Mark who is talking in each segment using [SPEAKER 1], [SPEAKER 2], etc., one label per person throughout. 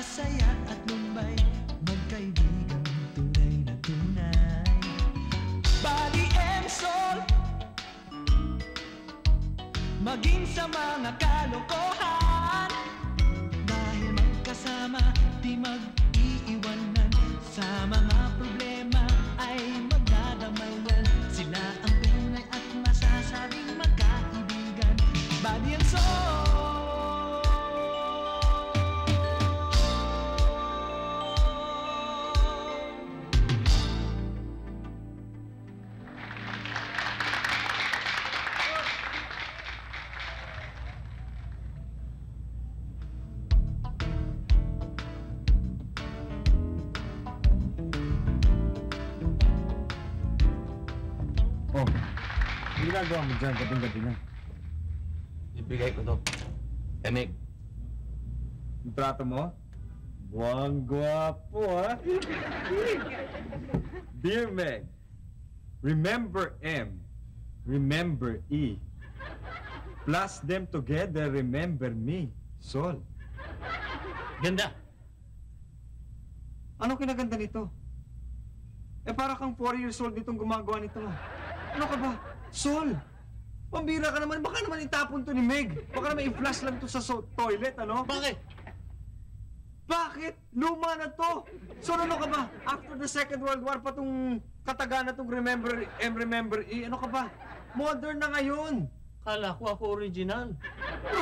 [SPEAKER 1] Masaya at lumbay, magkaibigang tunay na tunay. Body and soul, maging sa mga kalokohan. Dahil magkasama, di mag-iiwanan. Sa mga problema ay magdadamayan. Sila ang tunay at masasabing magkaibigan. Body and soul.
[SPEAKER 2] Oh, ang ginagawa mo dyan, gabing-gabi na.
[SPEAKER 3] Ibigay ko to. Meg.
[SPEAKER 2] Yung trato mo? Buwang gwapo, ha? Dear Meg, remember M, remember E. Plus them together, remember me. Sol.
[SPEAKER 3] Ganda.
[SPEAKER 2] Anong kinaganda nito? Eh, para kang 4 years old nitong gumagawa nito. Ano ka ba? Sol! Pambira ka naman. Baka naman itapon to ni Meg. Baka naman i-flush lang to sa toilet, ano?
[SPEAKER 3] Bakit?
[SPEAKER 2] Bakit? Luma na to! So, ano ka ba? After the Second World War pa tong kataga na tong remember M, remember E. Ano ka ba? Modern na ngayon.
[SPEAKER 3] Kala ko ako original.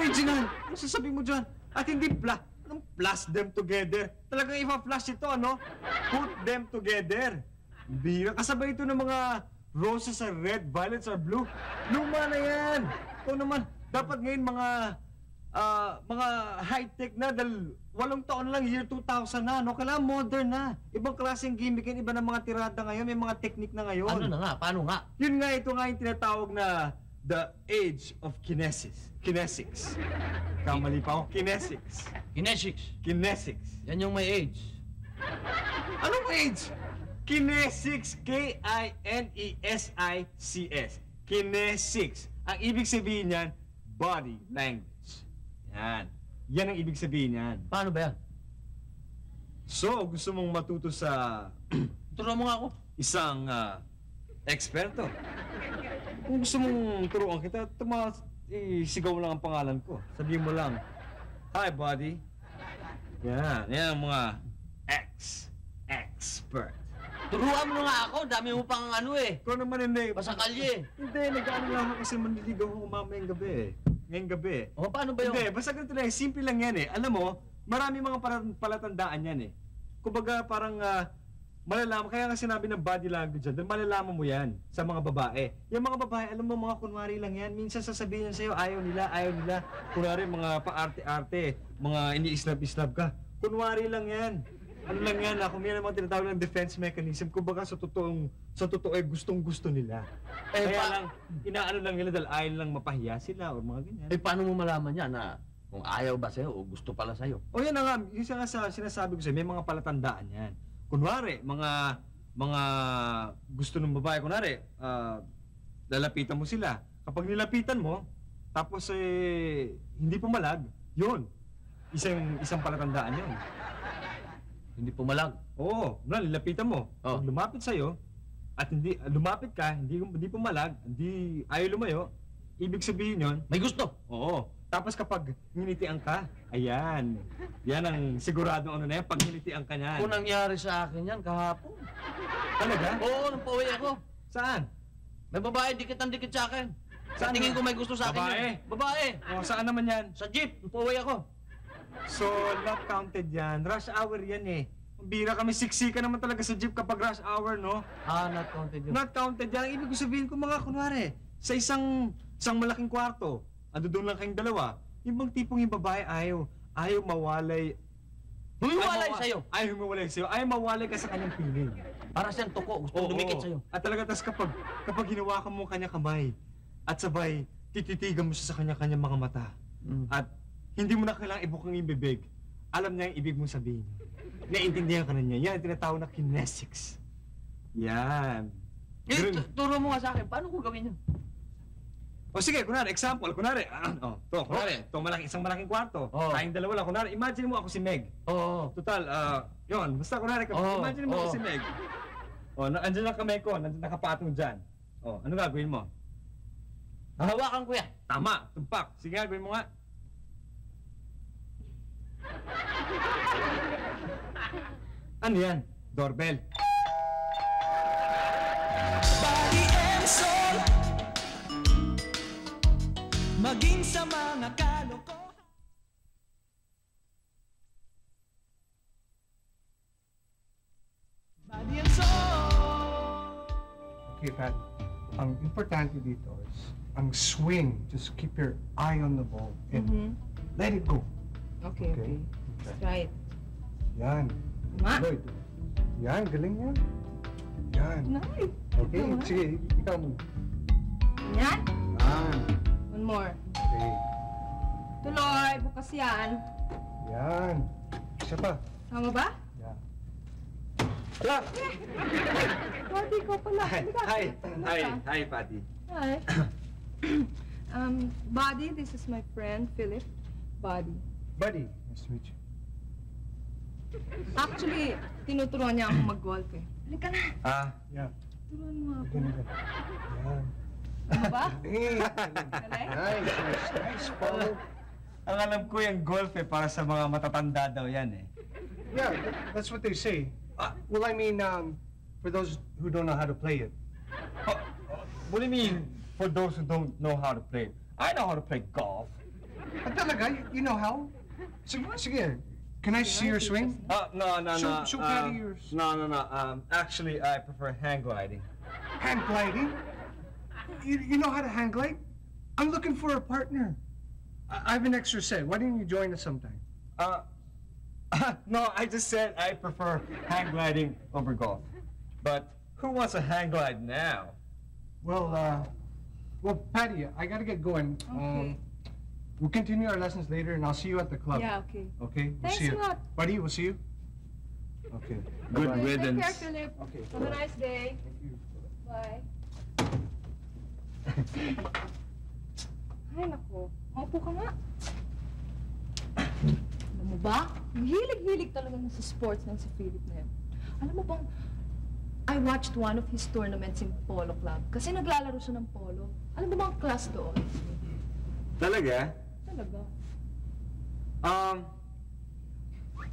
[SPEAKER 2] Original! Ano sasabihin mo dyan? At hindi anong plus them together? Talagang ipa-flush ito, ano? Put them together. Bira. Kasabay ito ng mga roses are red, violets are blue. Luma na yan. Ito naman, dapat ngayon mga high-tech na dahil 8 taon lang, year 2000 na, no? Kailangan modern na. Ibang klaseng gimmick yan, iba ng mga tirada ngayon, may mga technique na ngayon.
[SPEAKER 3] Ano na nga? Paano nga?
[SPEAKER 2] Yun nga, ito nga yung tinatawag na the age of kinesics. Kamali pa ako, kinesics. Kinesics.
[SPEAKER 3] Yan yung may age.
[SPEAKER 2] Anong age? Kinesics, K-I-N-E-S-I-C-S. Kinesics. Ang ibig sabihin niyan, body language. Yan. Yan ang ibig sabihin niyan.
[SPEAKER 3] Paano ba yan?
[SPEAKER 2] So, gusto mong matuto sa
[SPEAKER 3] Turuan mo nga ako.
[SPEAKER 2] isang eksperto. Kung gusto mong turuan kita, isigaw mo lang ang pangalan ko. Sabihin mo lang, hi, buddy. Yan. Yan ang mga expert.
[SPEAKER 3] Turuan mo nga ako. Dami mo pang ano eh.
[SPEAKER 2] Ikaw naman hindi.
[SPEAKER 3] Pasakalye.
[SPEAKER 2] Hindi, nag-ano lang ako kasi manliligaw ako mamayang gabi eh. Ngayong gabi eh.
[SPEAKER 3] O, paano ba yun?
[SPEAKER 2] Hindi, basta ganito lang. Simple lang yan eh. Alam mo, marami mga palatandaan yan eh. Kumbaga parang malalaman. Kaya nga sinabi ng body language yan. Dahil malalaman mo yan sa mga babae. Yung mga babae, alam mo, mga kunwari lang yan. Minsan sasabihin yan sa'yo, ayaw nila. Kunwari, mga pa-arte-arte. Mga ini-islab-islab ka. Kunwari lang yan. Ano lang yan, kung yan ang mga tinatawag ng defense mechanism, kumbaga sa totoo eh, gustong-gusto nila. Kaya lang, inaano lang nila dahil ayaw lang mapahiya sila o mga ganyan.
[SPEAKER 3] Eh, paano mo malaman yan na kung ayaw ba sa'yo o gusto pala sa'yo?
[SPEAKER 2] O yan na nga, yung sinasabi ko sa'yo, may mga palatandaan yan. Kunwari, mga gusto ng babae, kunwari, lalapitan mo sila. Kapag nilapitan mo, tapos hindi pumalag, yun. Isang palatandaan yun.
[SPEAKER 3] Hindi pumalag.
[SPEAKER 2] Oo, nilapitan mo.
[SPEAKER 3] Oh.
[SPEAKER 2] Pag lumapit sa'yo, at lumapit ka, hindi pumalag, hindi ayaw lumayo, ibig sabihin yun,
[SPEAKER 3] May gusto.
[SPEAKER 2] oo. Tapos kapag nginitian ka, ayan. Yan ang siguradong ano na yan, pag nginitian ka niyan.
[SPEAKER 3] Kung nangyari sa akin yan kahapon.
[SPEAKER 2] Talaga?
[SPEAKER 3] Oo, nung pauwi ako.
[SPEAKER 2] Saan?
[SPEAKER 3] May babae, dikit sa akin.
[SPEAKER 2] Saan
[SPEAKER 3] Tingin ko may gusto sa akin.
[SPEAKER 2] Babae?
[SPEAKER 3] Yun. Babae.
[SPEAKER 2] O, saan naman yan?
[SPEAKER 3] Sa jeep, nung pauwi ako.
[SPEAKER 2] So, not counted yan. Rush hour yan eh. Bira kami, siksika naman talaga sa jeep kapag rush hour, no?
[SPEAKER 3] Not counted yun.
[SPEAKER 2] Not counted yan. Ibig ko sabihin ko mga kunwari, sa isang malaking kwarto, ando doon lang kayong dalawa, yung bang tipong yung babae ayaw mawalay.
[SPEAKER 3] Humiwalay sa'yo.
[SPEAKER 2] Ayaw humiwalay sa'yo. Ayaw mawalay ka sa kanyang piling.
[SPEAKER 3] Para siyang tuko, gusto
[SPEAKER 2] Oo.
[SPEAKER 3] dumikit sa'yo.
[SPEAKER 2] At talaga, tas kapag hinawakan mo kanya kamay, at sabay, tititigan mo siya sa kanya-kanyang mga mata, at hindi mo na kailangang ibukang yung bibig, alam niya yung ibig mong sabihin. Naiintindihan ka na niya. Yan ang tinatawag na kinesics. Yan.
[SPEAKER 3] Eh, turo mo nga sa akin, paano ko gawin yun?
[SPEAKER 2] O sige, kunwari, example, kunwari, isang malaking kwarto.
[SPEAKER 3] Oo.
[SPEAKER 2] Tayong dalawa lang. Kunwari, imagine mo ako si Meg.
[SPEAKER 3] Oo.
[SPEAKER 2] Total, yun, basta kunwari,
[SPEAKER 3] Oo,
[SPEAKER 2] imagine mo ako
[SPEAKER 3] oo.
[SPEAKER 2] si Meg. Andyan lang kamay ko, nandyan nakapatong dyan. Ano gagawin mo?
[SPEAKER 3] Hahawakan ko yan.
[SPEAKER 2] Tama, tumpak. Sige, gawin mo nga. Ano yan? Doorbell.
[SPEAKER 1] Body and soul. Maging sa mga kalokohan. Body and soul.
[SPEAKER 4] Okay, Pat. Ang importante dito is ang swing. Just keep your eye on the ball and let it go.
[SPEAKER 5] Okay, okay. Let's try it.
[SPEAKER 4] Yan.
[SPEAKER 5] Ma?
[SPEAKER 4] Lloyd. Yan, galing yan. Yan.
[SPEAKER 5] Nice.
[SPEAKER 4] Okay, sige, ikaw mo.
[SPEAKER 5] Yan.
[SPEAKER 4] Yan.
[SPEAKER 5] One more.
[SPEAKER 4] Okay.
[SPEAKER 5] Tuloy, bukas yan.
[SPEAKER 4] Yan. Isa pa.
[SPEAKER 5] Tama ba?
[SPEAKER 4] Yan.
[SPEAKER 2] Hello!
[SPEAKER 5] Pwede ko pala.
[SPEAKER 2] Hi, Patty.
[SPEAKER 5] Hi. Buddy, this is my friend, Philip. Buddy.
[SPEAKER 4] Buddy, nice to meet you.
[SPEAKER 5] Actually, tinuturuan niya ako mag-golf eh. Halika na.
[SPEAKER 4] Yeah.
[SPEAKER 5] Turuan mo ako.
[SPEAKER 4] Ganun. Yan.
[SPEAKER 5] Ano ba?
[SPEAKER 4] Hey,
[SPEAKER 5] Galing?
[SPEAKER 4] nice, nice, nice, Paulo.
[SPEAKER 2] Ang alam ko yung golf para sa mga matatanda daw yan
[SPEAKER 4] Yeah, that's what they say. Well, I mean, for those who don't know how to play it.
[SPEAKER 2] What do you mean, for those who don't know how to play? I know how to play golf.
[SPEAKER 4] Talaga? You know how? Sige, can I see your swing?
[SPEAKER 2] No.
[SPEAKER 4] Show Patty yours.
[SPEAKER 2] No. Actually, I prefer hang gliding.
[SPEAKER 4] Hang gliding? You know how to hang glide? I'm looking for a partner. I have an extra set. Why don't you join us sometime?
[SPEAKER 2] No, I just said I prefer hang gliding over golf. But who wants a hang glide now?
[SPEAKER 4] Well, Patty, I gotta get going.
[SPEAKER 5] Okay.
[SPEAKER 4] We'll continue our lessons later, and I'll see you at the club.
[SPEAKER 5] Yeah, okay.
[SPEAKER 4] Okay? We'll
[SPEAKER 5] Thanks
[SPEAKER 4] see you.
[SPEAKER 5] a lot.
[SPEAKER 4] Buddy, we'll see you. Okay.
[SPEAKER 2] Good
[SPEAKER 4] Bye-bye.
[SPEAKER 2] riddance.
[SPEAKER 5] Take care, Philip.
[SPEAKER 4] Okay.
[SPEAKER 5] Have a nice day.
[SPEAKER 4] Thank you.
[SPEAKER 5] Bye. Ay, naku. Maupo ka nga. Alam mo ba? Ang hilig-hilig talaga na sa sports ng si Philip na yun. Alam mo bang, I watched one of his tournaments in Polo Club kasi naglalaro siya ng polo. Alam mo ba ang class doon?
[SPEAKER 2] Talaga?
[SPEAKER 5] Talaga.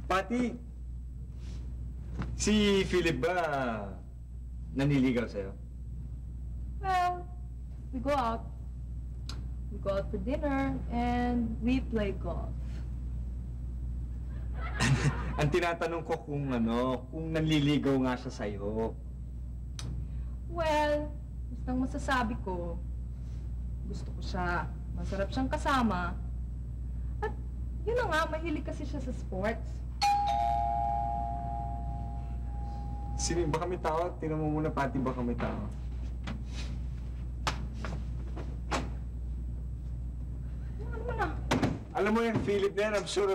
[SPEAKER 2] Patty, si Philip ba naniligaw sa'yo?
[SPEAKER 5] Well, we go out. We go out for dinner and we play golf.
[SPEAKER 2] Ang tinatanong ko kung nanliligaw nga siya sa'yo.
[SPEAKER 5] Well, bastang masasabi ko, gusto ko siya. Masarap siyang kasama. At yun na nga, mahilig kasi siya sa sports.
[SPEAKER 2] Sino, baka may tao? Tingnan mo muna, Patty, baka may tao.
[SPEAKER 5] Ano mo na?
[SPEAKER 2] Alam mo yung Philip na yan, I'm sure,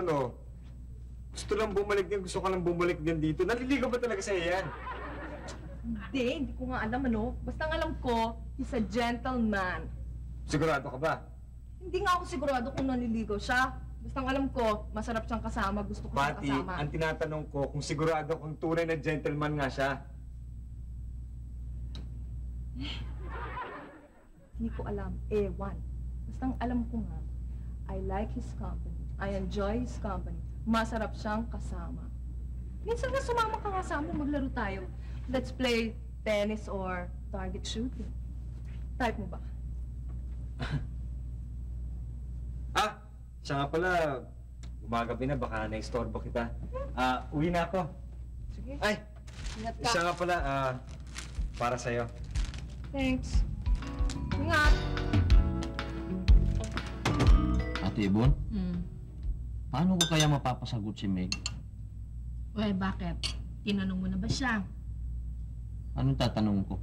[SPEAKER 2] gusto lang bumalik din, gusto ka lang bumalik din dito. Naliligaw ba talaga sa'yo yan?
[SPEAKER 5] Hindi ko nga alam Basta ang alam ko, he's a gentleman.
[SPEAKER 2] Sigurado ka ba?
[SPEAKER 5] Hindi nga ako sigurado kung naliligaw siya. Basta ang alam ko, masarap siyang kasama, gusto ko siyang
[SPEAKER 2] Patty,
[SPEAKER 5] kasama.
[SPEAKER 2] ang tinatanong ko kung sigurado kung tunay na gentleman nga siya.
[SPEAKER 5] Hindi ko alam. Ewan. Basta ang alam ko nga, I like his company. I enjoy his company. Masarap siyang kasama. Minsan nga sumama ka nga sa amin, maglaro tayo. Let's play tennis or target shooting. Type mo ba?
[SPEAKER 2] Siya nga pala, gumagabi na, baka naistorbo kita. Uwi na ako.
[SPEAKER 5] Sige.
[SPEAKER 2] Ay,
[SPEAKER 5] Ingat ka.
[SPEAKER 2] siya nga pala, para sa'yo.
[SPEAKER 5] Thanks. Ingat.
[SPEAKER 3] Ate Ibon, paano ko kaya mapapasagot si Meg?
[SPEAKER 6] Uy, bakit? Tinanong mo na ba siya?
[SPEAKER 3] Anong tatanong ko?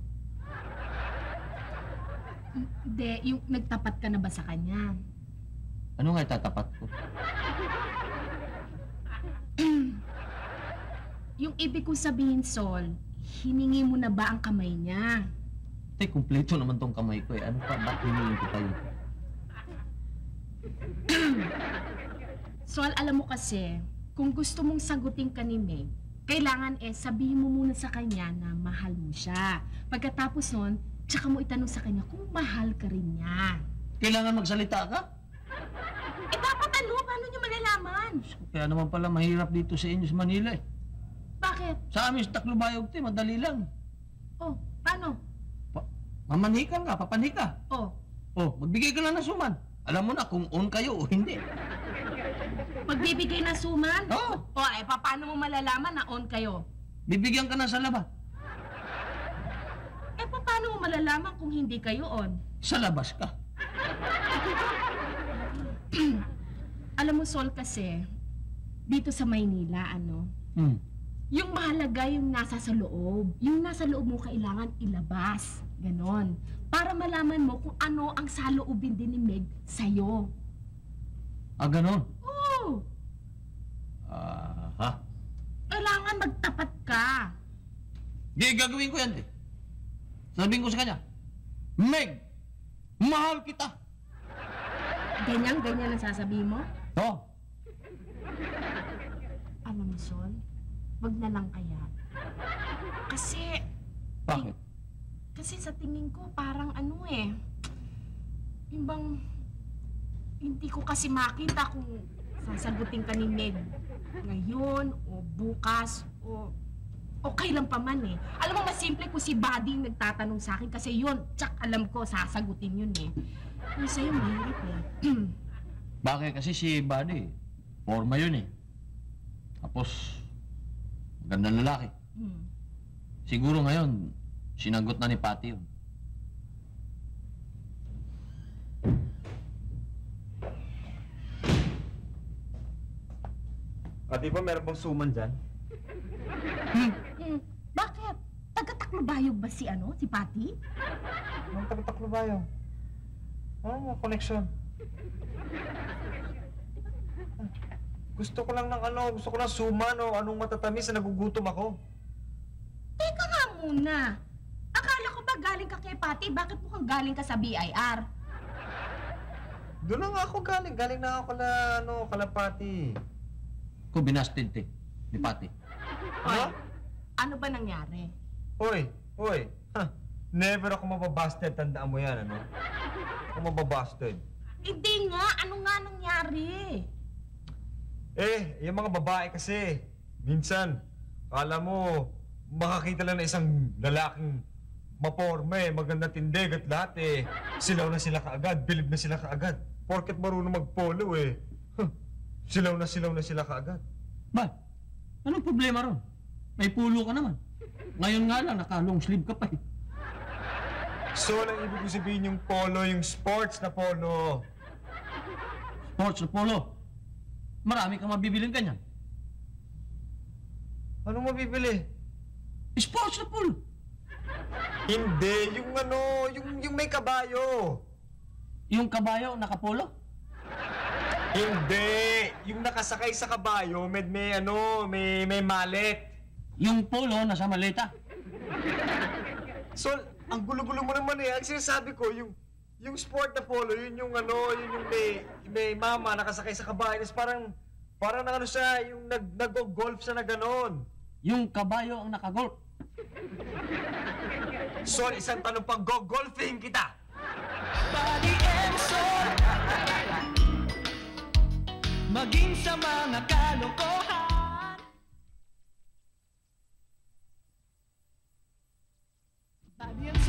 [SPEAKER 6] Hindi, yung nagtapat ka na ba sa kanya?
[SPEAKER 3] Ano nga itatapat ko?
[SPEAKER 6] Yung ibig kong sabihin, Sol, hiningi mo na ba ang kamay niya?
[SPEAKER 3] Kumpleto naman tong kamay ko eh. Ano pa? Ba't hinihin ko pa yun?
[SPEAKER 6] Sol, alam mo kasi, kung gusto mong sagutin ka ni Meg, kailangan sabihin mo muna sa kanya na mahal mo siya. Pagkatapos nun, tsaka mo itanong sa kanya kung mahal ka rin niya.
[SPEAKER 3] Kailangan magsalita ka?
[SPEAKER 6] Dapat ano? Paano niyo malalaman?
[SPEAKER 3] Kaya naman pala mahirap dito sa inyo sa Manila eh.
[SPEAKER 6] Bakit?
[SPEAKER 3] Sa amin sa Taclobayog, madali lang.
[SPEAKER 6] Oh, paano?
[SPEAKER 3] Mamanikan ka, papanika.
[SPEAKER 6] Oh,
[SPEAKER 3] Magbigay ka lang ng suman. Alam mo na kung on kayo o hindi.
[SPEAKER 6] magbibigay ng suman?
[SPEAKER 3] Oo.
[SPEAKER 6] Paano mo malalaman na on kayo?
[SPEAKER 3] Bibigyan ka na sa labas.
[SPEAKER 6] Paano mo malalaman kung hindi kayo on?
[SPEAKER 3] Sa labas ka.
[SPEAKER 6] Alam mo, Sol, kasi, dito sa Maynila, yung mahalaga yung nasa sa loob. Yung nasa loob mo kailangan ilabas. Ganon. Para malaman mo kung ano ang saloobin din ni Meg sa'yo.
[SPEAKER 3] Ganon?
[SPEAKER 6] Oo.
[SPEAKER 3] Ha?
[SPEAKER 6] Kailangan magtapat ka.
[SPEAKER 3] Di, gagawin ko yan eh. Sabihin ko sa kanya, Meg, mahal kita.
[SPEAKER 6] Ganyan ang sasabihin mo?
[SPEAKER 3] Oo.
[SPEAKER 6] Alam mo, Sol, wag na lang kaya. Kasi,
[SPEAKER 3] Bakit?
[SPEAKER 6] kasi sa tingin ko parang yung bang, hindi ko kasi makita kung sasagutin ka ni Meg ngayon o bukas o kailan pa man eh. Alam mo, mas simple kung si Buddy yung nagtatanong sa akin kasi yun, tsak alam ko sasagutin yun eh. Yung sa'yo mahirap eh.
[SPEAKER 3] Bakit? Kasi si Buddy, forma yun eh. Tapos, magandang lalaki. Siguro ngayon, sinagot na ni Patty yun.
[SPEAKER 2] Di ba meron bang suman dyan?
[SPEAKER 6] Bakit? Taga-Taclobayog ba si Patty?
[SPEAKER 2] Anong taga-taklo ba yun? Ano yung connection? Gusto ko lang suman o anong matatamis na nagugutom ako.
[SPEAKER 6] Teka nga muna. Akala ko ba galing ka kay Patty? Bakit mukhang galing ka sa BIR?
[SPEAKER 2] Doon na nga ako galing. Galing na ako kala Patty.
[SPEAKER 3] Ko binasted ni Patty.
[SPEAKER 6] Hoy, ano ba nangyari?
[SPEAKER 2] Hoy. Never ako mababasted. Tandaan mo yan, ano? Ako mababasted.
[SPEAKER 6] Hindi nga. Ano nga nangyari?
[SPEAKER 2] Yung mga babae kasi, minsan, kala mo, makakita lang na isang lalaking maporme, maganda tindig at lahat silaw na sila kaagad, bilib na sila kaagad. Porket marunong magpolo silaw na sila kaagad.
[SPEAKER 3] Ba? Anong problema ron? May pulo ka naman. Ngayon nga lang, naka-long sleeve ka pa eh.
[SPEAKER 2] So, lang ibig ko sabihin yung polo, yung sports na polo.
[SPEAKER 3] Sports na polo. Marami kang mabibiling kanyan.
[SPEAKER 2] Anong mabibili?
[SPEAKER 3] Sports na polo.
[SPEAKER 2] Hindi, yung may kabayo.
[SPEAKER 3] Yung kabayo, nakapolo?
[SPEAKER 2] Hindi, yung nakasakay sa kabayo, may malet.
[SPEAKER 3] Yung polo, nasa maleta.
[SPEAKER 2] So, ang gulo-gulo mo naman Ang sinasabi ko, yung sport na polo, yun yung may mama nakasakay sa kabayo. Parang siya, yung nag-golf siya na ganon.
[SPEAKER 3] Yung kabayo ang nakagolf.
[SPEAKER 2] So, isang tanong pang golfing kita.
[SPEAKER 1] Buddy and Sol, maging sa mga kalokohan. Buddy and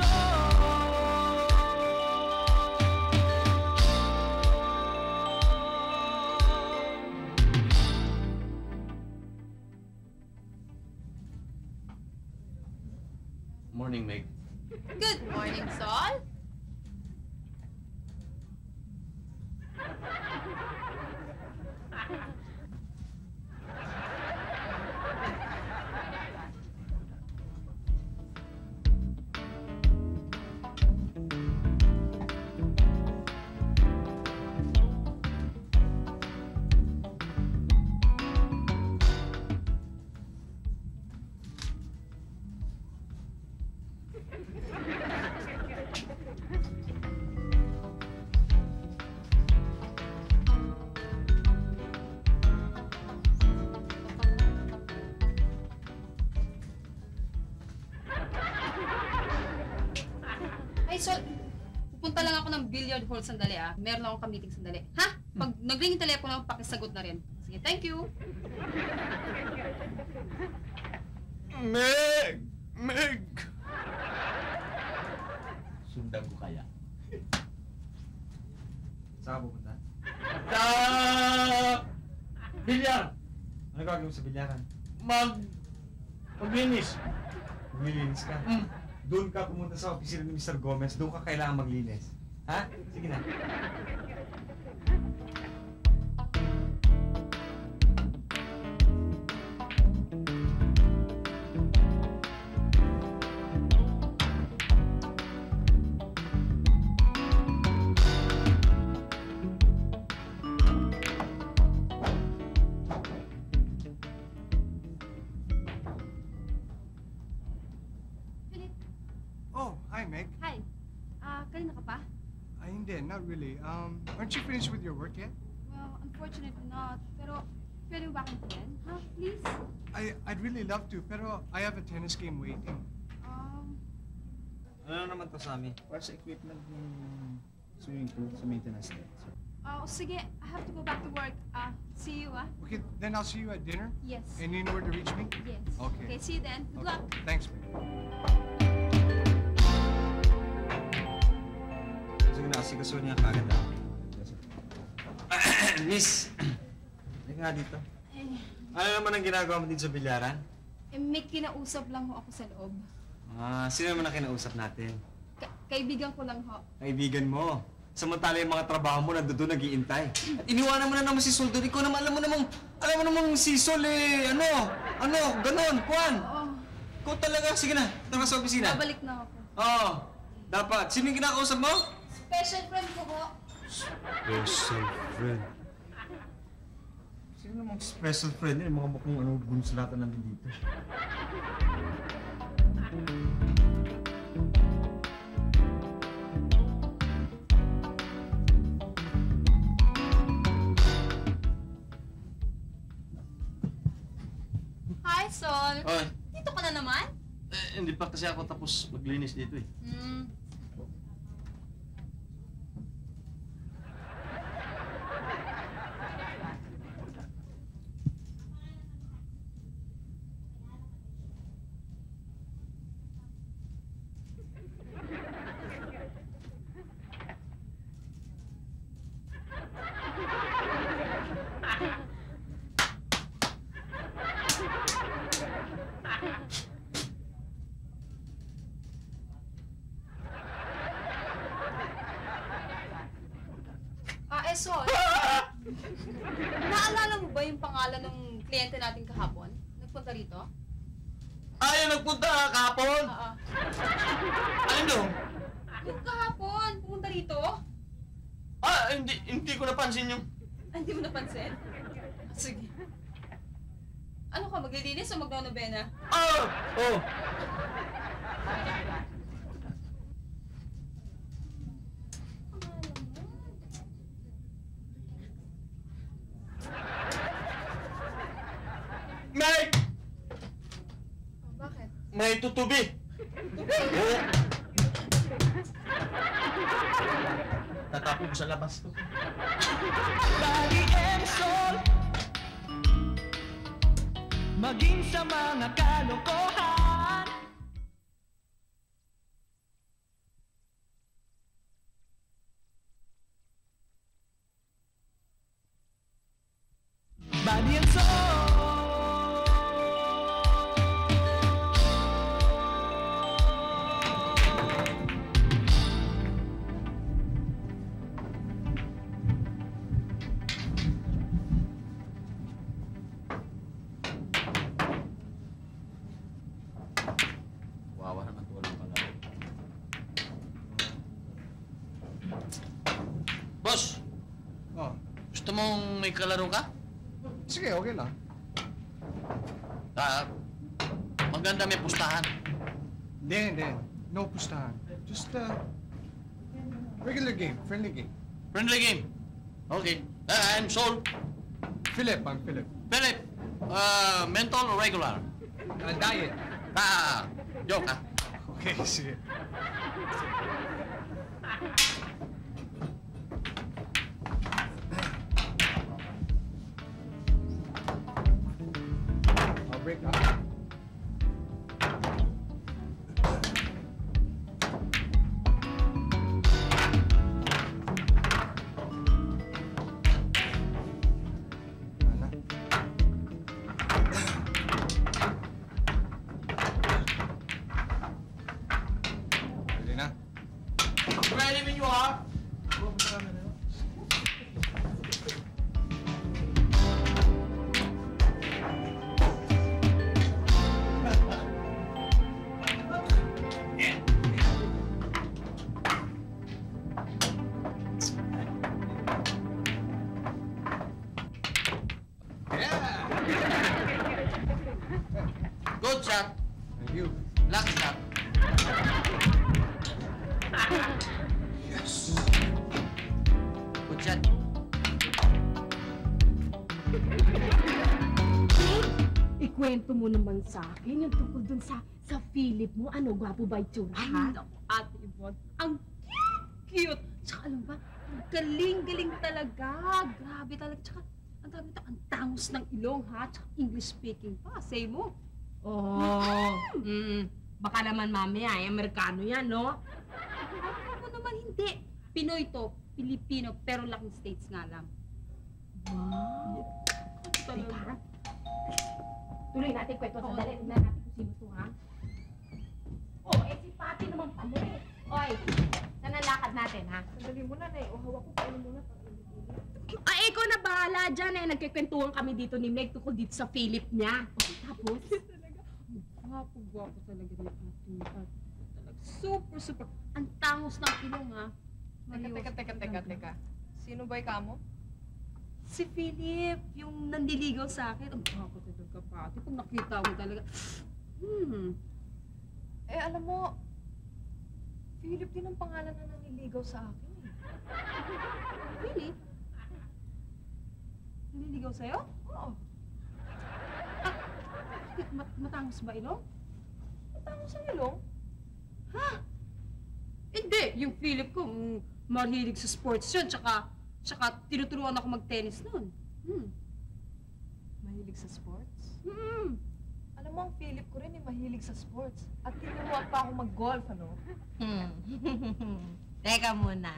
[SPEAKER 3] Morning, Meg.
[SPEAKER 7] Good morning, Sol. Sol, pupunta lang ako ng billiard hall sandali ah. Meron akong ka-meeting sandali. Ha? Pag nag-ring yung telepono, pakisagot na rin. Sige, thank you.
[SPEAKER 3] Meg! Meg! Sundan ko kaya.
[SPEAKER 2] Saan ka pupunta?
[SPEAKER 3] Sa... Bilyar!
[SPEAKER 2] Ano gagawin mo sa bilyaran?
[SPEAKER 3] Maglinis.
[SPEAKER 2] Maglilinis ka? Doon ka pumunta sa opisina ni Mr. Gomez. Doon ka kailangan maglinis. Ha? Sige na.
[SPEAKER 7] Philip,
[SPEAKER 4] Oh, hi, Meg.
[SPEAKER 7] hi. Kanina ka pa?
[SPEAKER 4] Ay, hindi, not really. Aren't you finished with your work yet?
[SPEAKER 7] Well, unfortunately not. Pero, pwede mo ba akong yan? Ha? Please?
[SPEAKER 4] I'd really love to, pero I have a tennis game waiting.
[SPEAKER 2] Ano naman to sa amin? Para sa equipment ng swimming pool sa maintenance net.
[SPEAKER 7] Sige. I have to go back to work. See you, ah.
[SPEAKER 4] Okay, then I'll see you at dinner.
[SPEAKER 7] Yes.
[SPEAKER 4] And you know where to reach me?
[SPEAKER 7] Yes.
[SPEAKER 4] Okay.
[SPEAKER 7] Okay, see you then. Good luck.
[SPEAKER 4] Thanks, Meg.
[SPEAKER 2] Sige na, sigasuhin niya kagad ah. Miss! Hindi nga dito. Ano naman ang ginagawa mo dito sa bilyaran?
[SPEAKER 7] May kinausap lang ho ako sa loob.
[SPEAKER 2] Sino naman ang kinausap natin?
[SPEAKER 7] Kaibigan ko lang ho.
[SPEAKER 2] Kaibigan mo. Samantala yung mga trabaho mo nandoon nag-iintay. At iniwanan mo na naman si Sol doon. Ikaw naman, alam mo namang si Sol ganon, Juan.
[SPEAKER 7] Oo.
[SPEAKER 2] Ikaw talaga, sige na, tara sa opisina.
[SPEAKER 7] Babalik na ako.
[SPEAKER 2] Oo, dapat. Sino yung kinakausap mo?
[SPEAKER 7] Special friend ko ho.
[SPEAKER 2] Special friend. Sino namang special friend yun? Mga mukhang gunsulatan natin dito.
[SPEAKER 7] Hi, Sol.
[SPEAKER 3] Oy,
[SPEAKER 7] Dito ka na naman?
[SPEAKER 3] hindi pa kasi ako tapos maglinis dito eh.
[SPEAKER 7] Sol. Naalala mo ba yung pangalan ng kliyente natin kahapon? Nagpunta rito?
[SPEAKER 3] Ay, nagpunta kahapon!
[SPEAKER 7] Oo.
[SPEAKER 3] Ano?
[SPEAKER 7] Yung kahapon, pumunta rito?
[SPEAKER 3] Hindi ko napansin yung...
[SPEAKER 7] Hindi mo napansin? Sige. Ano ka, maglilinis o magnonobena?
[SPEAKER 3] Oh! Meg!
[SPEAKER 7] Bakit?
[SPEAKER 3] May tutubi! Oo. Tatapon ko sa labas to.
[SPEAKER 1] Body and soul. Maging sa mga kalokohan. Body and soul.
[SPEAKER 3] Wawa naman to, walang palaro. Boss!
[SPEAKER 4] Oh,
[SPEAKER 3] Gusto mong may kalaro ka?
[SPEAKER 4] sige, okay lang.
[SPEAKER 3] Maganda may pustahan.
[SPEAKER 4] Hindi. No pustahan. Just, regular game, friendly game.
[SPEAKER 3] Friendly game. Okay. I'm Sol.
[SPEAKER 4] Philip, I'm Philip.
[SPEAKER 3] Philip, mental or regular?
[SPEAKER 4] Diet.
[SPEAKER 3] Joke ah.
[SPEAKER 4] Okay, sige. break up. Ready na?
[SPEAKER 3] Ready when you are. Good shot.
[SPEAKER 4] Thank you.
[SPEAKER 3] Lucky shot.
[SPEAKER 4] Yes!
[SPEAKER 3] Good shot.
[SPEAKER 6] Ikwento mo naman sa akin yung tungkol dun sa Philip mo. Ano, gwapo ba itsura, ha?
[SPEAKER 7] Naku, Ate Yvonne, ang cute! Tsaka alam ba, ang galing-galing talaga. Grabe talaga. Tsaka, ang dami ito, ang tangos ng ilong, ha? Tsaka English speaking pa. Say mo.
[SPEAKER 6] Oh, baka naman mamaya, Amerikano yan, no?
[SPEAKER 7] Ako naman hindi. Pinoy to. Pilipino, pero laking States nga lang.
[SPEAKER 6] Wow.
[SPEAKER 7] Talaga.
[SPEAKER 6] Teka. Tuloy natin kwento.
[SPEAKER 7] Oo.
[SPEAKER 6] Sandali, tignan natin kung sino to, ha? Oh, si Pati naman pala eh. Oy, saan ang lakad natin, ha?
[SPEAKER 5] Sandali muna na eh. O, hawak ko kayo muna.
[SPEAKER 6] Ay, ikaw na bahala dyan eh. Nagkikwentuhan kami dito ni Meg tungkol dito sa Philip niya. Okay, tapos?
[SPEAKER 7] Gwapo talaga ni Ate. Talaga. Super. Ang tangos ng ilong, ha?
[SPEAKER 5] Teka. Sino ba kamo?
[SPEAKER 7] Si Philip, yung nandiligaw sa akin. Ang gwapo talaga, Pati. Pag nakita mo talaga,
[SPEAKER 5] Eh, alam mo, Philip din ang pangalan na naniligaw sa akin eh.
[SPEAKER 7] Philip? Naliligaw sa'yo?
[SPEAKER 5] Oo.
[SPEAKER 7] Matangos ba ilong?
[SPEAKER 5] Matangos ang ilong.
[SPEAKER 7] Hindi, yung Philip ko, mahilig sa sports yun, tsaka tinuturuan ako mag-tennis noon.
[SPEAKER 5] Mahilig sa sports.
[SPEAKER 8] Alam mo, ang Philip ko rin mahilig sa sports. At tinuruan pa ako mag-golf, ano?
[SPEAKER 6] Teka muna.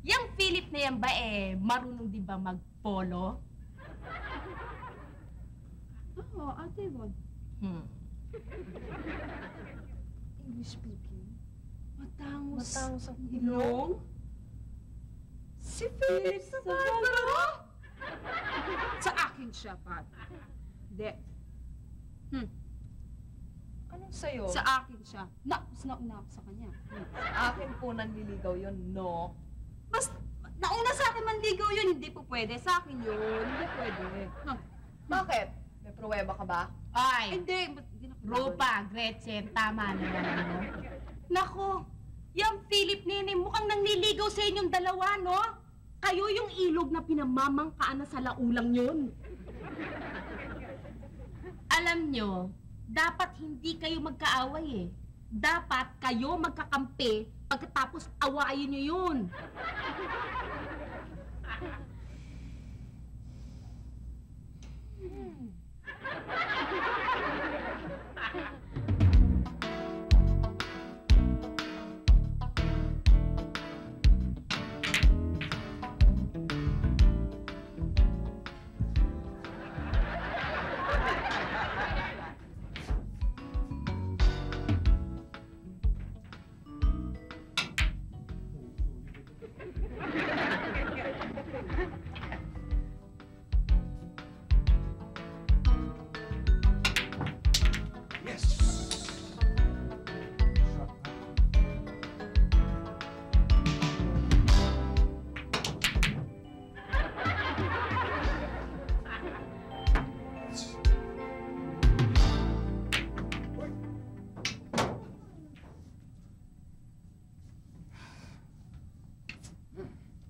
[SPEAKER 6] Yang Philip na yan ba marunong di ba mag-polo?
[SPEAKER 7] Oo, Ate Yvonne.
[SPEAKER 8] English speaking.
[SPEAKER 7] Matangos.
[SPEAKER 8] Matangos ang
[SPEAKER 7] ilong? Si Philip sa Barbara? Sa akin siya, Pat. Hindi.
[SPEAKER 8] Anong sa'yo?
[SPEAKER 7] Sa akin siya. Nauna ako sa kanya.
[SPEAKER 8] Sa akin po nanliligaw yun, no?
[SPEAKER 7] Mas, nauna sa akin manligaw yun, hindi po pwede. Sa akin yun, hindi pwede.
[SPEAKER 8] Bakit? May pruweba ka ba?
[SPEAKER 6] Ay,
[SPEAKER 7] Hindi, hindi na
[SPEAKER 6] Rupa, Gretchen, tama na yan, ano?
[SPEAKER 7] Nako, yung Philip Nene, mukhang nangliligaw sa inyong dalawa, no? Kayo yung ilog na pinamamangkaan na sa laulang yun.
[SPEAKER 6] Alam nyo, dapat hindi kayo magkaaway eh. Dapat kayo magkakampi pagkatapos awayin nyo yun.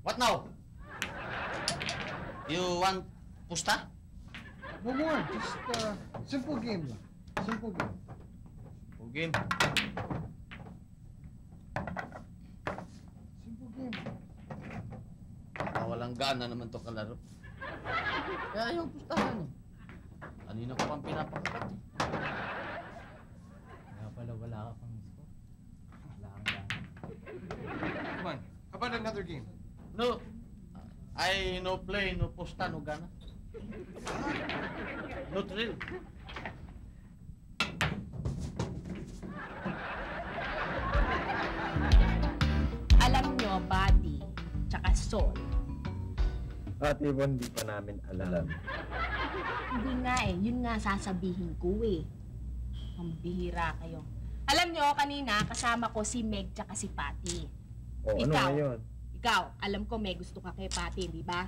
[SPEAKER 3] What now? You want pusta?
[SPEAKER 4] No more. Just simple game lang. Simple game.
[SPEAKER 3] Full game.
[SPEAKER 4] Simple game.
[SPEAKER 3] Walang gana naman to kalaro. Kaya yung pustahan. Kanina ko pang pinapakakat eh.
[SPEAKER 9] Kaya pala wala ka pang score. Wala kang gana.
[SPEAKER 4] Come on. How about another game?
[SPEAKER 3] No, I no play, no posta, no gana. No thrill.
[SPEAKER 6] Alam nyo, Buddy, tsaka Sol.
[SPEAKER 2] Ate Yvonne, hindi pa namin alam.
[SPEAKER 6] Hindi nga eh, yun nga sasabihin ko eh. Pambihira kayo. Alam nyo, kanina kasama ko si Meg tsaka si Patty.
[SPEAKER 2] O, ano
[SPEAKER 6] Ikaw?
[SPEAKER 2] ngayon?
[SPEAKER 6] Ikaw, alam ko may gusto ka kay Patty, di ba?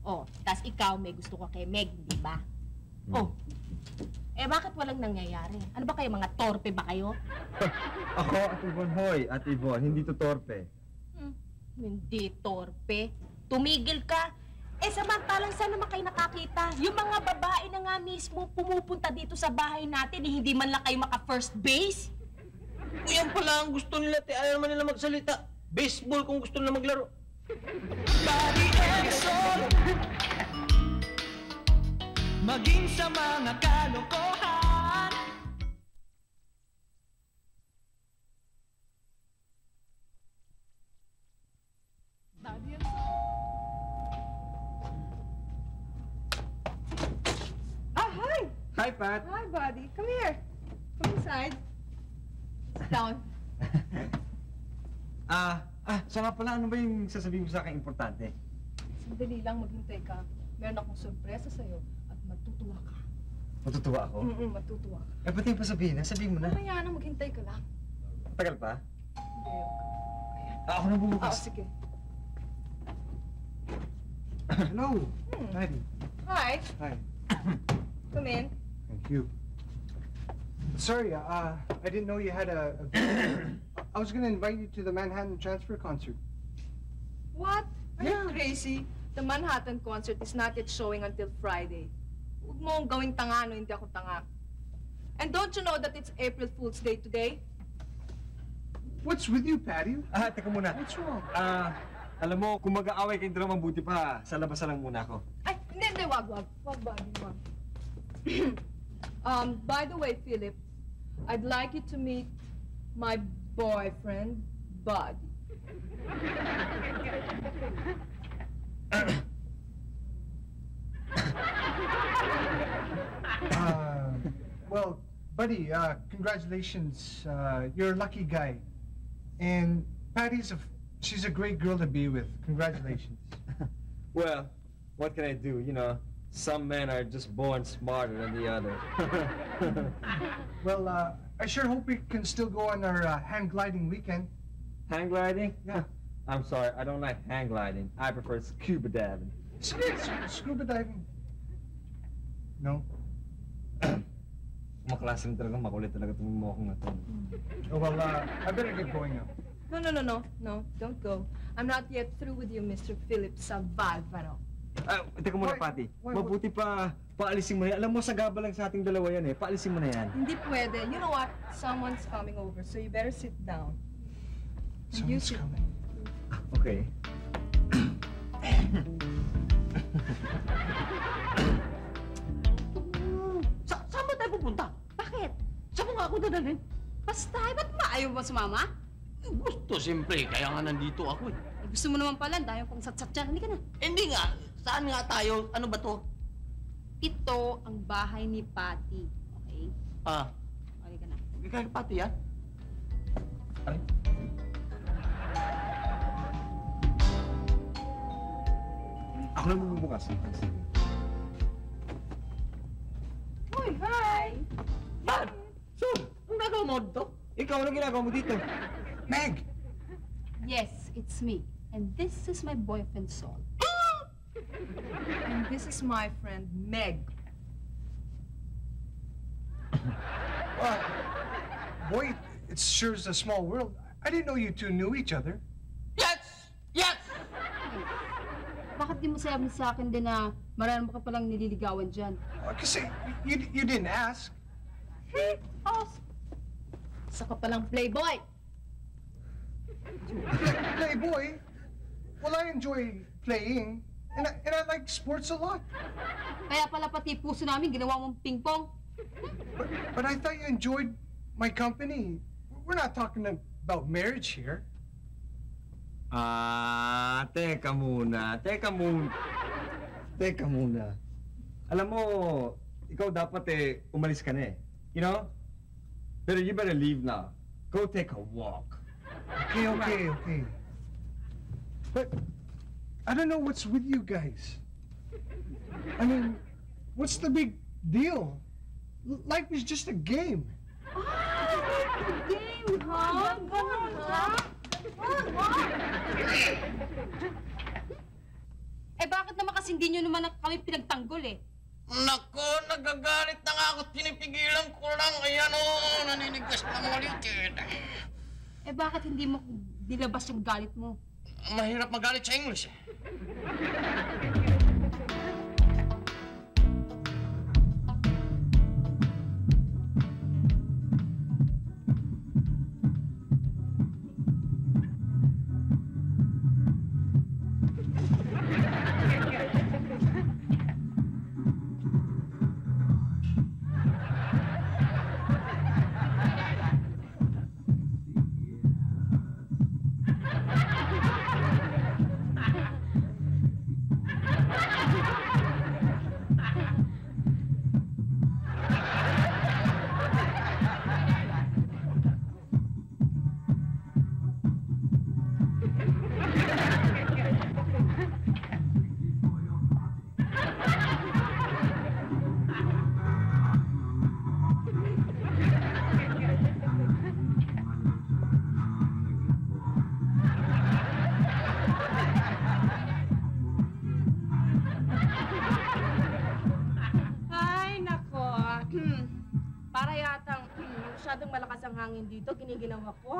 [SPEAKER 6] Oh, tas ikaw may gusto ka kay Meg, di ba? Oh, bakit walang nangyayari? Ano ba kayo, mga torpe ba kayo?
[SPEAKER 2] Ako, Ate Yvonne, hoy. Ate Yvonne, hindi to torpe.
[SPEAKER 6] Hindi torpe. Tumigil ka. Samantalang saan naman kayo nakakita? Yung mga babae na nga mismo pumupunta dito sa bahay natin, hindi man lang kayo maka-first base.
[SPEAKER 3] Yan pala ang gusto nila, ayaw naman nila magsalita. Baseball kung gusto nila maglaro.
[SPEAKER 1] Body and soul. Maging sa mga kalokohan. Body and soul.
[SPEAKER 5] Hi!
[SPEAKER 2] Hi, Pat.
[SPEAKER 5] Hi, buddy. Come here. Come inside. Sit down.
[SPEAKER 2] So nga pala, ano ba yung sasabihin mo sa akin importante?
[SPEAKER 5] Sandali lang, maghintay ka. Meron akong sorpresa sa'yo at matutuwa ka.
[SPEAKER 2] Matutuwa ako?
[SPEAKER 5] Matutuwa ka.
[SPEAKER 2] Ba't yung pasabihin? Sabihin mo na.
[SPEAKER 5] Mamaya na, maghintay ka lang.
[SPEAKER 2] Tagal pa?
[SPEAKER 5] Hindi, okay.
[SPEAKER 2] Ako na bumukas.
[SPEAKER 5] Sige.
[SPEAKER 4] Hello, Patty.
[SPEAKER 5] Hi.
[SPEAKER 4] Hi.
[SPEAKER 5] Come in.
[SPEAKER 4] Thank you. Sorry, I didn't know you had a video. I was gonna invite you to the Manhattan Transfer concert.
[SPEAKER 5] What? Are you crazy? The Manhattan concert is not yet showing until Friday. Huwag mo akong gawing tanga, no? Hindi ako tanga. And don't you know that it's April Fool's Day today?
[SPEAKER 4] What's with you, Patty?
[SPEAKER 2] Teka muna.
[SPEAKER 4] What's wrong?
[SPEAKER 2] Alam mo, kung mag-aaway kayong dalawa, mabuti pa. Sa labas na lang muna ako.
[SPEAKER 5] Ay, hindi, wag, buddy, wag. By the way, Philip, I'd like you to meet my boyfriend, Buddy.
[SPEAKER 4] Well, Buddy, congratulations. You're a lucky guy. And she's a great girl to be with. Congratulations.
[SPEAKER 2] Well, what can I do? You know, some men are just born smarter than the other.
[SPEAKER 4] Well, I sure hope we can still go on our hang gliding weekend.
[SPEAKER 2] Hang gliding?
[SPEAKER 4] Yeah.
[SPEAKER 2] I'm sorry, I don't like hang gliding. I prefer scuba diving.
[SPEAKER 4] Scuba diving. No?
[SPEAKER 2] Maklase rin talaga, makulit talaga itong mokong na to.
[SPEAKER 4] Oh, well, I better get going now.
[SPEAKER 5] No, don't go. I'm not yet through with you, Mr. Philip Salvalvaro.
[SPEAKER 2] Teka muna,
[SPEAKER 4] Why?
[SPEAKER 2] Patty.
[SPEAKER 4] Why?
[SPEAKER 2] Mabuti pa, paalisin mo na yan. Alam mo, sagaba lang sa ating dalawa yan eh. Paalisin mo na yan.
[SPEAKER 5] Hindi pwede. You know what? Someone's coming over, so you better sit down. And you
[SPEAKER 4] Someone's
[SPEAKER 5] sit
[SPEAKER 4] coming.
[SPEAKER 2] Okay.
[SPEAKER 7] Saan ba tayo pupunta? Bakit? Saan mo nga ako dadalhin? Basta, ba't ba ayaw ba sumama?
[SPEAKER 3] Gusto, siyempre. Kaya nga nandito ako eh.
[SPEAKER 7] Gusto mo naman pala, dahil pang satsat dyan. Halika na.
[SPEAKER 3] Hindi nga. Saan nga tayo? Ano ba to?
[SPEAKER 7] Ito ang bahay ni Patty. Okay? Halika na.
[SPEAKER 3] Kaya pati yan.
[SPEAKER 2] Ako na bumubukas.
[SPEAKER 5] Uy, hi!
[SPEAKER 3] Yan! So, ang gagawa mo dito?
[SPEAKER 2] Ikaw, ano ginagawa mo dito?
[SPEAKER 4] Meg!
[SPEAKER 7] Yes, it's me. And this is my boyfriend, Sol.
[SPEAKER 5] And this is my friend, Meg.
[SPEAKER 4] Boy, it sure is a small world. I didn't know you two knew each other.
[SPEAKER 3] Yes! Yes!
[SPEAKER 7] Bakit di mo sabi sa akin din na marami ka palang nililigawan dyan?
[SPEAKER 4] Kasi you didn't ask.
[SPEAKER 5] Isa ka palang playboy.
[SPEAKER 4] Playboy? Well, I enjoy playing. And I like sports a lot.
[SPEAKER 7] Kaya pala pati puso namin ginawa mong ping-pong.
[SPEAKER 4] But I thought you enjoyed my company. We're not talking about marriage here.
[SPEAKER 2] Teka muna. Alam mo, ikaw dapat umalis ka na eh. You know? Pero you better leave now. Go take a walk.
[SPEAKER 4] Okay. But I don't know what's with you guys. I mean, what's the big deal? Life is just a game.
[SPEAKER 7] Game, ha? Ganun, ha? Eh bakit naman kasi hindi nyo naman kami pinagtanggol eh?
[SPEAKER 3] Nako, nagagalit na nga ako. Pinipigilan ko lang. Ayan o, naninigas na ulit.
[SPEAKER 7] Eh bakit hindi mo nilabas yung galit mo?
[SPEAKER 3] Mahirap magalit sa English eh.
[SPEAKER 6] Masyadong malakas ang hangin dito, giniginawa ko.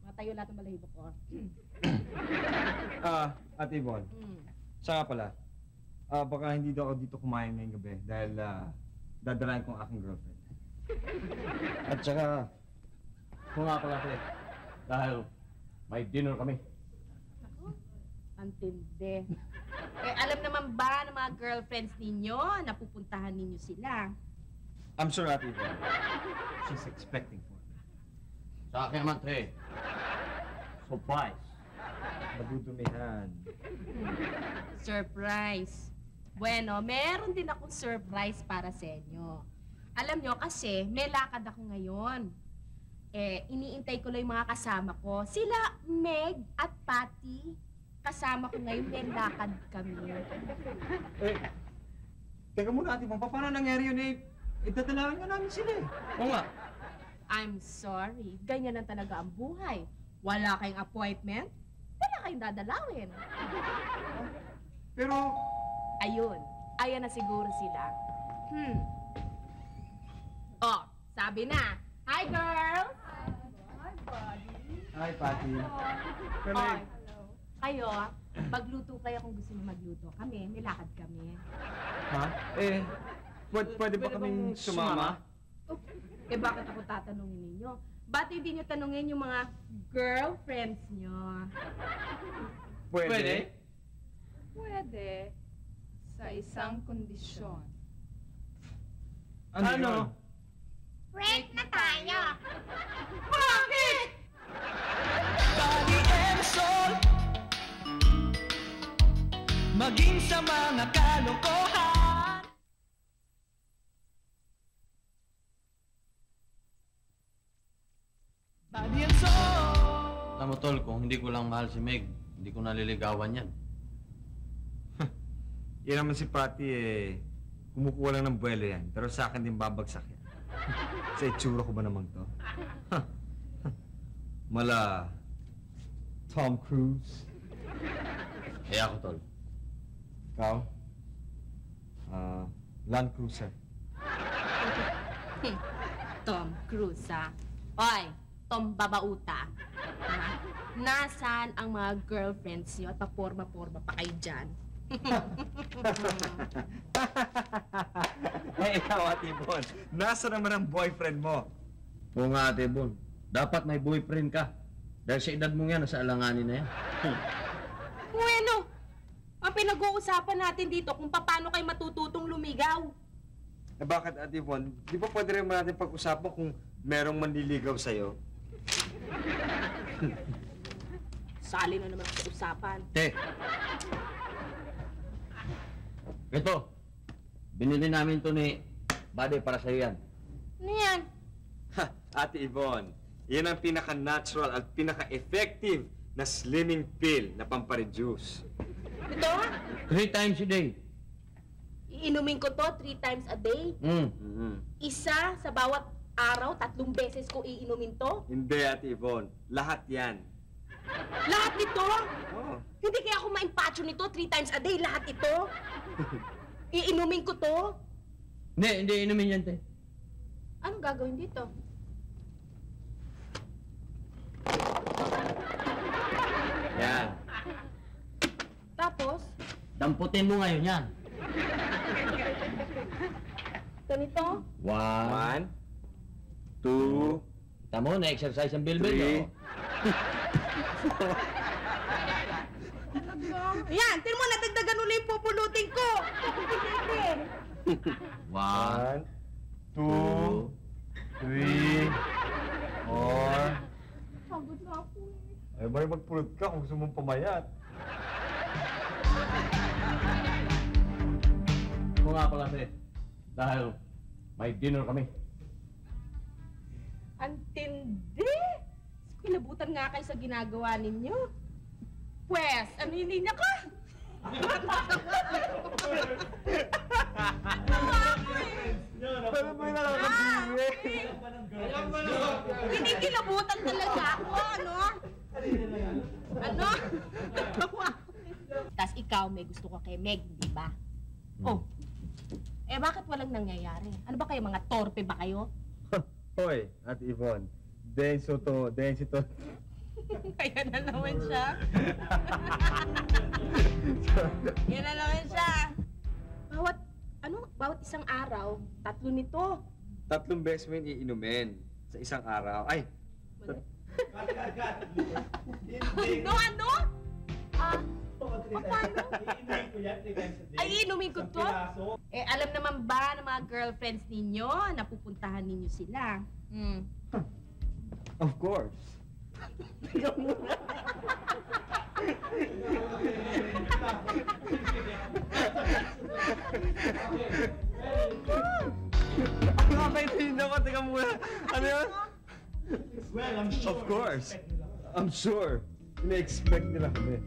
[SPEAKER 6] Matayo lahat ng balahibo ko.
[SPEAKER 2] Ate Yvonne, siya nga pala, baka hindi daw ako dito kumain ngayong gabi dahil dadalayan ko ang aking girlfriend. At saka, kung nga pala ate, dahil may dinner kami.
[SPEAKER 6] Ako, antindi. Eh, alam naman ba ng mga girlfriends ninyo na pupuntahan ninyo sila?
[SPEAKER 2] I'm sure Ate Yvonne, she's expecting for me.
[SPEAKER 3] Sa akin naman, Tre. Surprise.
[SPEAKER 2] Madudumihan.
[SPEAKER 6] Surprise. Bueno, meron din akong surprise para sa inyo. Alam nyo kasi, may lakad ako ngayon. Eh, iniintay ko lang yung mga kasama ko. Sila, Meg at Patty. Kasama ko ngayon, may lakad kami.
[SPEAKER 2] Eh, teka muna Ate Yvonne, paano nangyari yun eh? Idadalawan nga namin sila eh.
[SPEAKER 3] Oo nga.
[SPEAKER 6] I'm sorry. Ganyan lang talaga ang buhay. Wala kayong appointment, wala kayong dadalawin.
[SPEAKER 2] Pero,
[SPEAKER 6] Ayun. Ayan na siguro sila. Oh, sabi na. Hi, girls!
[SPEAKER 2] hi Patty. Pero,
[SPEAKER 6] Oh, kayo, magluto kayo kung gusto niyo magluto. Kami, may lakad kami.
[SPEAKER 2] ha? Eh, pwede ba kaming sumama?
[SPEAKER 6] Oh, eh bakit ako tatanungin ninyo? Ba't hindi niyo tanungin yung mga girlfriends niyo?
[SPEAKER 2] Pwede?
[SPEAKER 5] Pwede. Sa isang kondisyon.
[SPEAKER 2] Ano? yun?
[SPEAKER 6] Break na tayo!
[SPEAKER 1] Body and soul. Maging sa mga kalokohan. Body and soul.
[SPEAKER 3] Alam mo, Tol, kung hindi ko lang mahal si Meg, hindi ko naliligawan yan.
[SPEAKER 2] Yan naman si Patty eh, kumukuha lang ng buwelo yan. Pero sa akin din babagsak yan. Sa itsura ko ba naman to? Mala, Tom Cruise.
[SPEAKER 3] Eh ako, Tol.
[SPEAKER 2] Ikaw? Land Cruiser.
[SPEAKER 6] Tom Cruise, ha? Oy, Tom Babauta. Ha? Nasaan ang mga girlfriends niyo at paporma-porma pa kayo dyan?
[SPEAKER 2] Eh, ikaw, Ate Yvonne, nasa naman ang boyfriend mo?
[SPEAKER 3] Oo nga, Ate Bon. Dapat may boyfriend ka. Dahil sa edad mo yan, nasa alanganin na yan.
[SPEAKER 6] Bueno, ang pinag-uusapan natin dito kung paano kayo matututong lumigaw.
[SPEAKER 2] Eh bakit, Ate Yvonne? Di ba pwede rin natin pag-usapan kung merong manliligaw sa'yo?
[SPEAKER 6] Sali na naman sa usapan.
[SPEAKER 3] Te! Ito, binili namin to ni Buddy para sa'yo yan.
[SPEAKER 6] Ano yan?
[SPEAKER 2] Ha, Ate Yvonne, yan ang pinaka-natural at pinaka-effective na slimming pill na pampareduce.
[SPEAKER 6] Ito?
[SPEAKER 3] 3 times a day.
[SPEAKER 6] Iinumin ko to 3 times a day. Isa sa bawat araw, 3 beses ko iinumin to.
[SPEAKER 2] Hindi, Ate Yvonne. Lahat yan.
[SPEAKER 6] Lahat ito?
[SPEAKER 2] Oo.
[SPEAKER 6] Hindi kaya ako ma-impatyo nito 3 times a day. Lahat ito? Iinumin ko to?
[SPEAKER 3] Hindi inumin yan, te.
[SPEAKER 6] Anong gagawin dito?
[SPEAKER 2] Yan.
[SPEAKER 6] Tapos,
[SPEAKER 3] Damputin mo ngayon yan.
[SPEAKER 6] ganito?
[SPEAKER 3] 1,
[SPEAKER 2] 1, 2,
[SPEAKER 3] Tamo, na-exercise ang bilbil,
[SPEAKER 2] 3.
[SPEAKER 3] no?
[SPEAKER 6] Yan! Tingnan mo, nadagdagan ulit yung pupulutin ko! Pupulutin!
[SPEAKER 3] 1,
[SPEAKER 2] 2, 3, 4.
[SPEAKER 6] Pagod na ako eh.
[SPEAKER 2] Ay, bari magpulot ka kung gusto mong pamayat.
[SPEAKER 3] Oo nga pala, te. Dahil may dinner kami.
[SPEAKER 6] Ang tindi! Kilabutan nga kayo sa ginagawa ninyo. Pwes, ano hindi niya ka?
[SPEAKER 2] Pero mo yung nakakabili.
[SPEAKER 6] Kinikilabutan talaga ako, ano? Ano? Tas ikaw, may gusto ka kay Meg, di ba? Oh, eh bakit walang nangyayari? Ano ba kayo, mga torpe ba kayo?
[SPEAKER 2] Hoy, Ate Yvonne. Denso to, denso to.
[SPEAKER 6] Kaya na naman siya. Yan na naman siya. Bawat isang araw, 3 nito.
[SPEAKER 2] 3 beses mo yung iinumin sa isang araw. Ay!
[SPEAKER 6] Ano? Paano? Ay, inumin ko to? Eh, alam naman ba ng mga girlfriends ninyo na pupuntahan ninyo sila?
[SPEAKER 2] Of course. Nakakaintindihan ko. Teka muna. Ano yun?
[SPEAKER 1] Well, I'm sure.
[SPEAKER 2] Of course. I'm sure. Ina-expect nila kami.